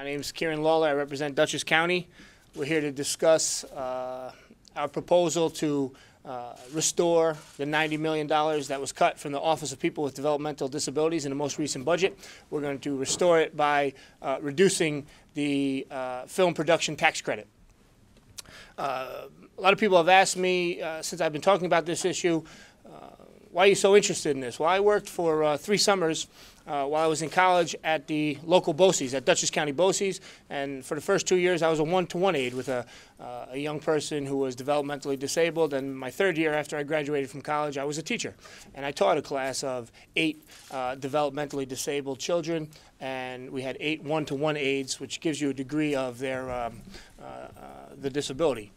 My name is Kieran Lawler. I represent Dutchess County. We're here to discuss our proposal to restore the $90 million that was cut from the Office of People with Developmental Disabilities in the most recent budget. We're going to restore it by reducing the film production tax credit. A lot of people have asked me since I've been talking about this issue, why are you so interested in this? Well, I worked for 3 summers while I was in college at the local BOCES, at Dutchess County BOCES, and for the first 2 years I was a one-to-one aide with a young person who was developmentally disabled, and my 3rd year after I graduated from college I was a teacher. And I taught a class of 8 developmentally disabled children, and we had 8 one-to-one aides, which gives you a degree of their the disability.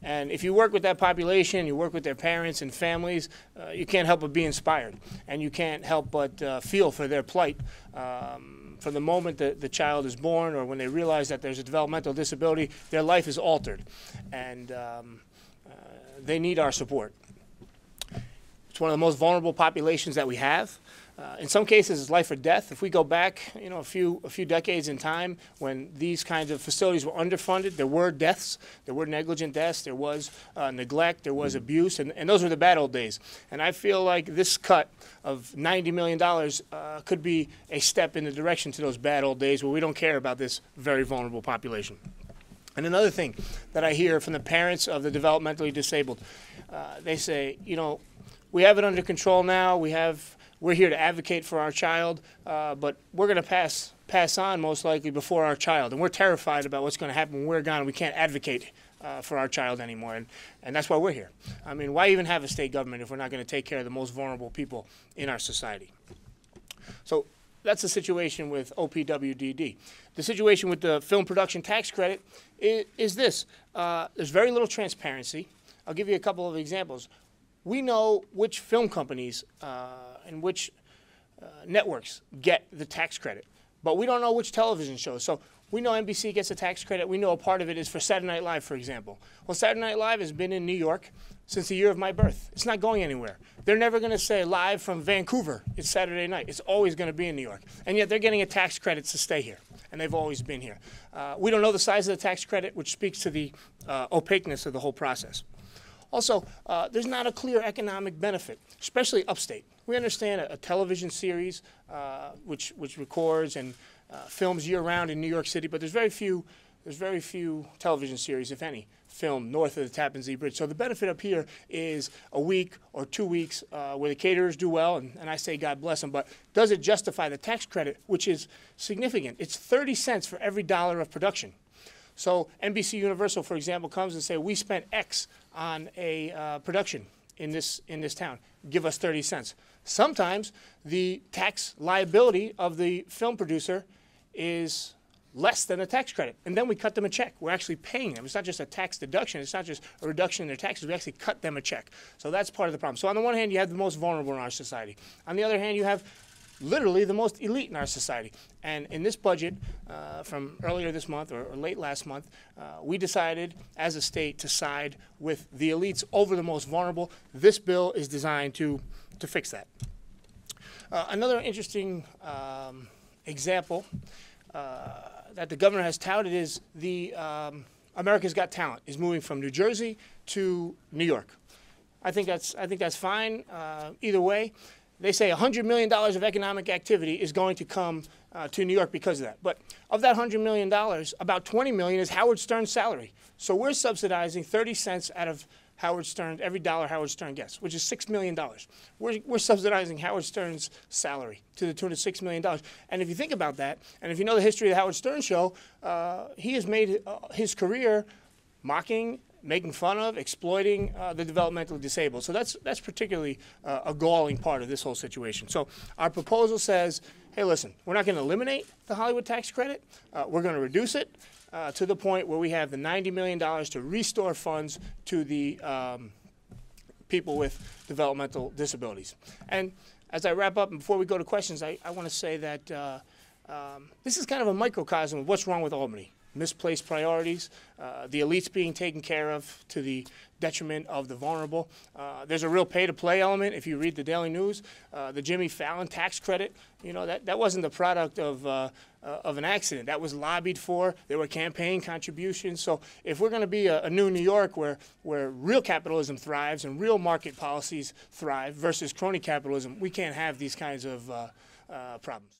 And if you work with that population, you work with their parents and families, you can't help but be inspired. And you can't help but feel for their plight from the moment that the child is born or when they realize that there's a developmental disability, their life is altered. And they need our support. It's one of the most vulnerable populations that we have. In some cases, it's life or death. If we go back, a few decades in time, when these kinds of facilities were underfunded, there were deaths, there were negligent deaths, there was neglect, there was abuse, and those were the bad old days. And I feel like this cut of $90 million could be a step in the direction to those bad old days where we don't care about this very vulnerable population. And another thing that I hear from the parents of the developmentally disabled, they say, we have it under control now. We're here to advocate for our child, but we're going to pass on most likely before our child. And we're terrified about what's going to happen when we're gone and we can't advocate for our child anymore. And that's why we're here. I mean, why even have a state government if we're not going to take care of the most vulnerable people in our society? So that's the situation with OPWDD. The situation with the film production tax credit is this. There's very little transparency. I'll give you a couple of examples. We know which film companies and which networks get the tax credit, but we don't know which television shows. So we know NBC gets a tax credit. We know a part of it is for Saturday Night Live, for example. Well, Saturday Night Live has been in New York since the year of my birth. It's not going anywhere. They're never going to say live from Vancouver, it's Saturday night. It's always going to be in New York. And yet they're getting a tax credit to stay here, and they've always been here. We don't know the size of the tax credit, which speaks to the opaqueness of the whole process. Also, there's not a clear economic benefit, especially upstate. We understand a television series which records and films year-round in New York City, but there's very few television series, if any, filmed north of the Tappan Zee Bridge. So the benefit up here is a week or 2 weeks where the caterers do well, and I say God bless them, but does it justify the tax credit, which is significant? It's 30 cents for every dollar of production. So NBC Universal, for example, comes and say, we spent X on a production in this town. Give us 30 cents. Sometimes the tax liability of the film producer is less than the tax credit, and then we cut them a check. We're actually paying them. It's not just a tax deduction. It's not just a reduction in their taxes. We actually cut them a check. So that's part of the problem. So on the one hand, you have the most vulnerable in our society. On the other hand, you have literally the most elite in our society. And in this budget from earlier this month or late last month, we decided as a state to side with the elites over the most vulnerable. This bill is designed to fix that. Another interesting example that the governor has touted is the America's Got Talent is moving from New Jersey to New York. I think that's fine either way. They say $100 million of economic activity is going to come to New York because of that. But of that $100 million, about $20 million is Howard Stern's salary. So we're subsidizing 30 cents out of Howard Stern, every dollar Howard Stern gets, which is $6 million. We're subsidizing Howard Stern's salary to the tune of $6 million. And if you think about that, and if you know the history of the Howard Stern show, he has made his career mocking, making fun of, exploiting the developmentally disabled. So that's particularly a galling part of this whole situation. So our proposal says, hey, listen, we're not going to eliminate the Hollywood tax credit. We're going to reduce it to the point where we have the $90 million to restore funds to the people with developmental disabilities. And as I wrap up, and before we go to questions, I want to say that this is kind of a microcosm of what's wrong with Albany. misplaced priorities, the elites being taken care of to the detriment of the vulnerable. There's a real pay-to-play element. If you read the Daily News, the Jimmy Fallon tax credit, you know, that wasn't the product of an accident. That was lobbied for. There were campaign contributions. So if we're going to be a new New York where real capitalism thrives and real market policies thrive versus crony capitalism, we can't have these kinds of problems.